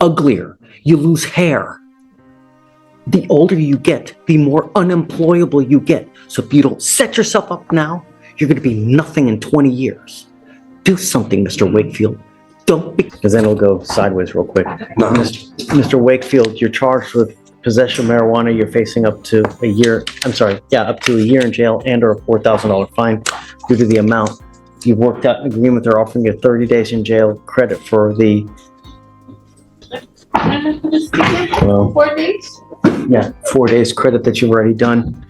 uglier. You lose hair. The older you get, the more unemployable you get. So if you don't set yourself up now, you're going to be nothing in 20 years. Do something, Mr. Wakefield. Don't be... Because then it'll go sideways real quick. No. Mr. Wakefield, you're charged with possession of marijuana. You're facing up to a year in jail and or a $4,000 fine due to the amount. You worked out an agreement. They're offering you 30 days in jail credit for the... 4 days? Yeah, 4 days credit that you've already done.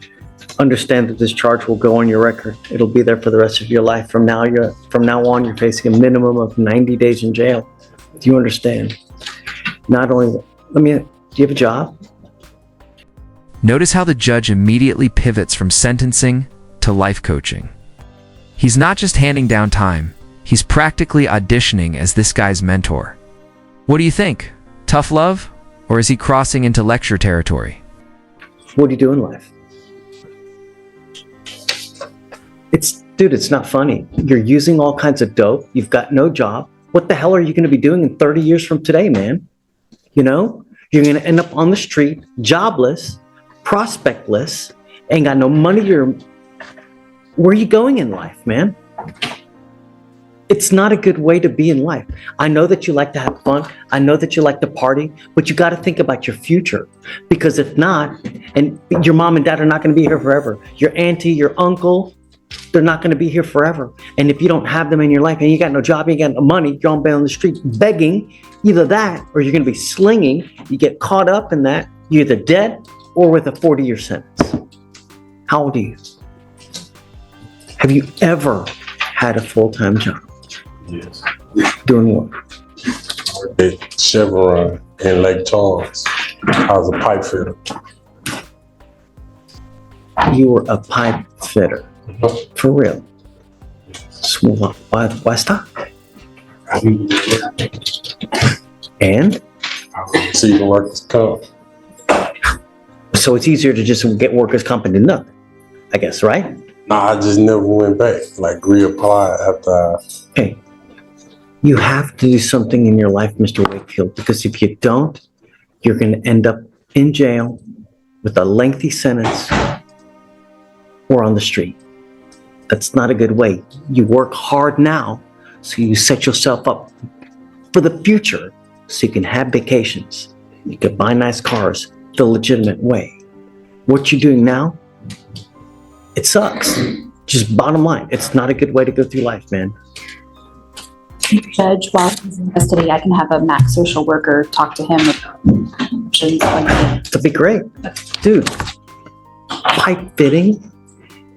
Understand that this charge will go on your record. It'll be there for the rest of your life. From now on, you're facing a minimum of 90 days in jail. Do you understand? Not only, do you have a job? Notice how the judge immediately pivots from sentencing to life coaching. He's not just handing down time, he's practically auditioning as this guy's mentor. What do you think? Tough love? Or is he crossing into lecture territory? What do you do in life? It's not funny. You're using all kinds of dope. You've got no job. What the hell are you going to be doing in 30 years from today, man? You know, you're going to end up on the street, jobless, prospectless, ain't got no money. Where are you going in life, man? It's not a good way to be in life. I know that you like to have fun. I know that you like to party, but you got to think about your future, because if not, and your mom and dad are not going to be here forever. Your auntie, your uncle, they're not going to be here forever. And if you don't have them in your life and you got no job, you got no money, you're on the street begging, either that or you're going to be slinging. You get caught up in that. You're either dead or with a 40-year sentence. How old are you? Have you ever had a full-time job? Yes. Doing what? At Chevron in Lake Charles. I was a pipe fitter. You were a pipe fitter. For real? So why stop? And? So you can work as comp. So it's easier to just get workers' comp and do nothing, I guess, right? Nah, I just never went back. Like reapplied after Hey, you have to do something in your life, Mr. Wakefield, because if you don't, you're going to end up in jail with a lengthy sentence or on the street. That's not a good way. You work hard now, so you set yourself up for the future, so you can have vacations. You can buy nice cars the legitimate way. What you're doing now, it sucks. Just bottom line, it's not a good way to go through life, man. Judge, while he's in custody, I can have a max social worker talk to him about options. That'd be great. Dude, pipe fitting,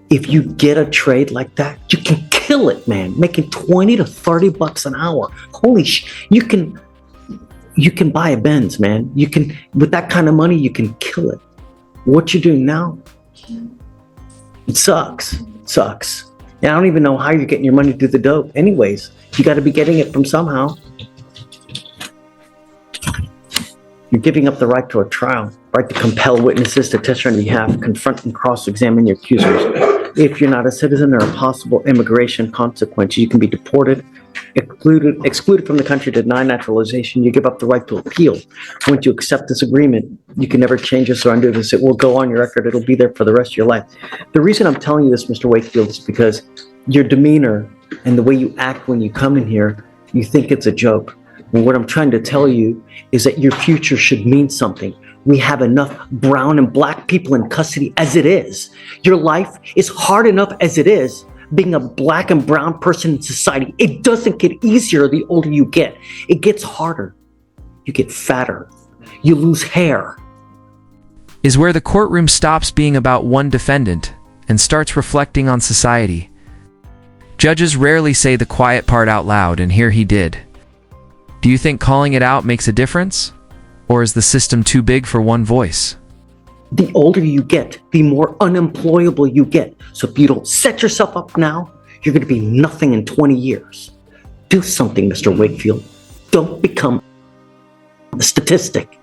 if you get a trade like that, you can kill it, man. Making 20 to 30 bucks an hour. Holy you can buy a Benz, man. You can, with that kind of money, you can kill it. What you're doing now, it sucks. It sucks. And I don't even know how you're getting your money to do the dope. Anyways, you got to be getting it from somehow. You're giving up the right to a trial, right to compel witnesses to testify on your behalf, confront and cross-examine your accusers. If you're not a citizen, there are possible immigration consequences. You can be deported, excluded from the country, denied naturalization. You give up the right to appeal. Once you accept this agreement, you can never change this or undo this. It will go on your record. It'll be there for the rest of your life. The reason I'm telling you this, Mr. Wakefield, is because your demeanor and the way you act when you come in here, you think it's a joke. And what I'm trying to tell you is that your future should mean something. We have enough brown and black people in custody as it is. Your life is hard enough as it is, being a black and brown person in society. It doesn't get easier the older you get. It gets harder. You get fatter. You lose hair. Is where the courtroom stops being about one defendant and starts reflecting on society. Judges rarely say the quiet part out loud, and here he did. Do you think calling it out makes a difference? Or is the system too big for one voice? The older you get, the more unemployable you get. So if you don't set yourself up now, you're going to be nothing in 20 years. Do something, Mr. Wakefield. Don't become a statistic.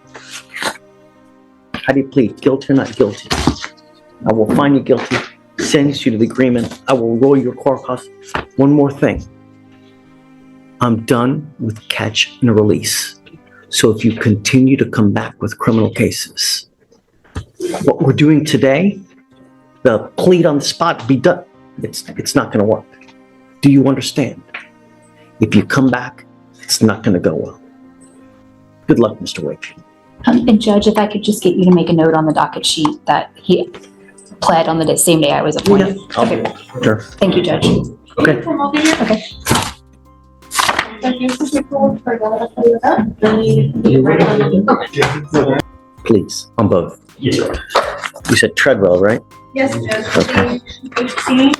How do you plead? Guilty or not guilty? I will find you guilty, sentence you to the agreement. I will roll your court costs. One more thing. I'm done with catch and release. So if you continue to come back with criminal cases, what we're doing today, the plead on the spot, be done. It's not going to work. Do you understand? If you come back, it's not going to go well. Good luck, Mr. Wake. And Judge, if I could just get you to make a note on the docket sheet that he pled on the same day I was appointed. Okay. Sure. Thank you, Judge. Okay. Come over here. Okay. So here's the paperwork for that. Then you write on the. Please, on both. Yes, sir. You said Treadwell, right? Yes, Judge. Okay. 18.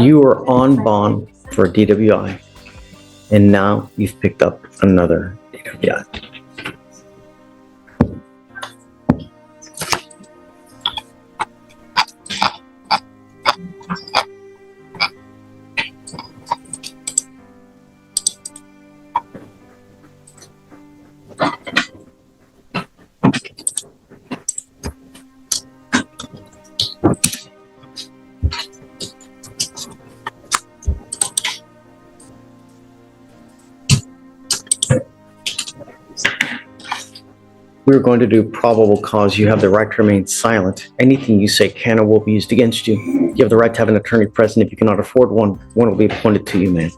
You were on bond for a DWI, and now you've picked up another DWI. We're going to do probable cause. You have the right to remain silent. Anything you say can or will be used against you. You have the right to have an attorney present. If you cannot afford one will be appointed to you, man.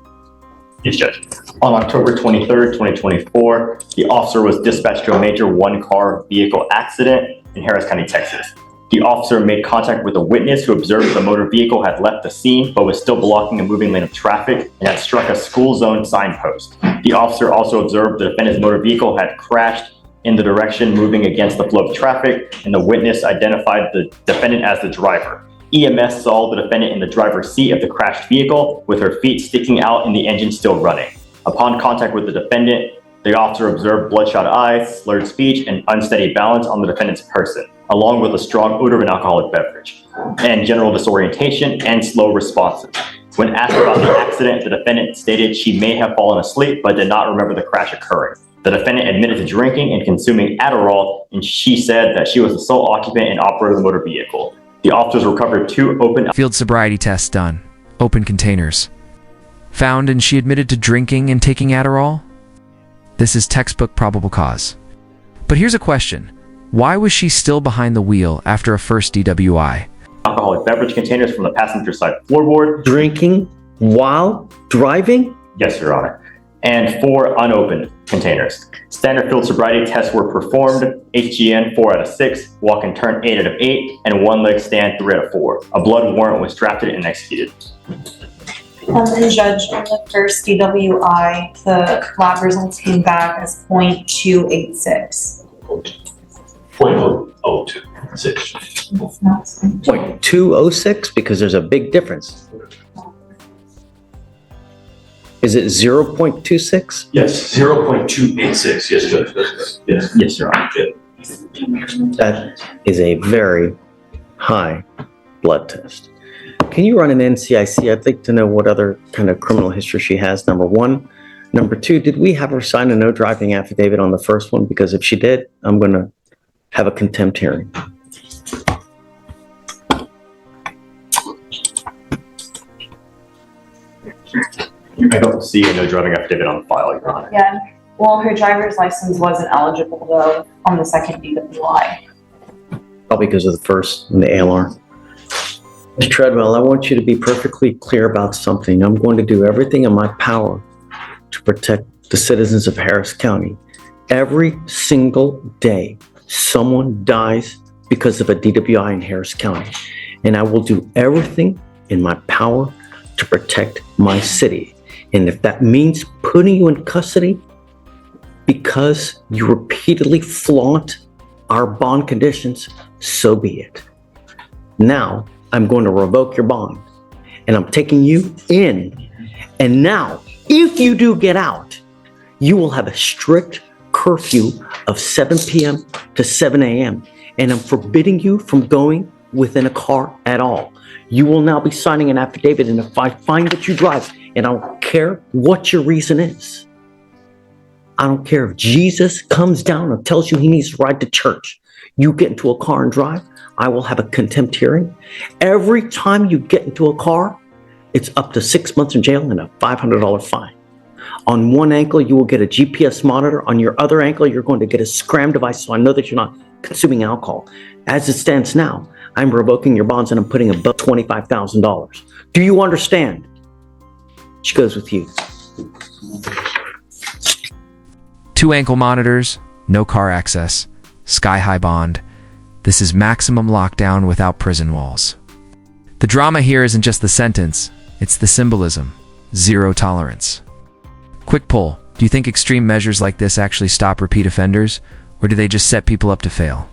Yes, Judge. On October 23rd, 2024, the officer was dispatched to a major one-car vehicle accident in Harris County, Texas. The officer made contact with a witness who observed the motor vehicle had left the scene but was still blocking a moving lane of traffic and had struck a school zone signpost. The officer also observed the defendant's motor vehicle had crashed in the direction moving against the flow of traffic, and the witness identified the defendant as the driver. EMS saw the defendant in the driver's seat of the crashed vehicle with her feet sticking out and the engine still running. Upon contact with the defendant, the officer observed bloodshot eyes, slurred speech, and unsteady balance on the defendant's person, along with a strong odor of an alcoholic beverage, and general disorientation and slow responses. When asked about the accident, the defendant stated she may have fallen asleep but did not remember the crash occurring. The defendant admitted to drinking and consuming Adderall, and she said that she was the sole occupant and operator of the motor vehicle. The officers recovered 2 open Field sobriety tests done. Open containers. Found and she admitted to drinking and taking Adderall? This is textbook probable cause. But here's a question. Why was she still behind the wheel after a first DWI? alcoholic beverage containers from the passenger side floorboard. Drinking while driving? Yes, Your Honor. And 4 unopened containers. Standard field sobriety tests were performed, HGN 4 out of 6, walk and turn 8 out of 8, and 1 leg stand 3 out of 4. A blood warrant was drafted and executed. And Judge, on the first DWI, the lab results came back as 0.286. 0.026. That's not 0.206, because there's a big difference. Is it 0.26? Yes, 0.286. Yes, Judge. Yes. Yes, Your Honor. That is a very high blood test. Can you run an NCIC? I'd like to know what other kind of criminal history she has, number 1. Number 2, did we have her sign a no driving affidavit on the first one? Because if she did, I'm going to have a contempt hearing. I don't see a no driving affidavit on the file, Your Honor. Yeah, well, her driver's license wasn't eligible though on the second DWI. Probably because of the first and the ALR. Mr. Treadwell, I want you to be perfectly clear about something. I'm going to do everything in my power to protect the citizens of Harris County. Every single day, someone dies because of a DWI in Harris County. And I will do everything in my power to protect my city. And if that means putting you in custody because you repeatedly flaunt our bond conditions, so be it. Now, I'm going to revoke your bond and I'm taking you in. And now, if you do get out, you will have a strict curfew of 7 p.m. to 7 a.m. And I'm forbidding you from going within a car at all. You will now be signing an affidavit, and if I find that you drive, and I don't care what your reason is, I don't care if Jesus comes down and tells you he needs to ride to church. You get into a car and drive, I will have a contempt hearing. Every time you get into a car, it's up to 6 months in jail and a $500 fine. On one ankle, you will get a GPS monitor. On your other ankle, you're going to get a scram device so I know that you're not consuming alcohol. As it stands now, I'm revoking your bonds and I'm putting a bill of $25,000. Do you understand? She goes with you. 2 ankle monitors, no car access, sky-high bond. This is maximum lockdown without prison walls. The drama here isn't just the sentence, it's the symbolism. Zero tolerance. Quick poll, do you think extreme measures like this actually stop repeat offenders, or do they just set people up to fail?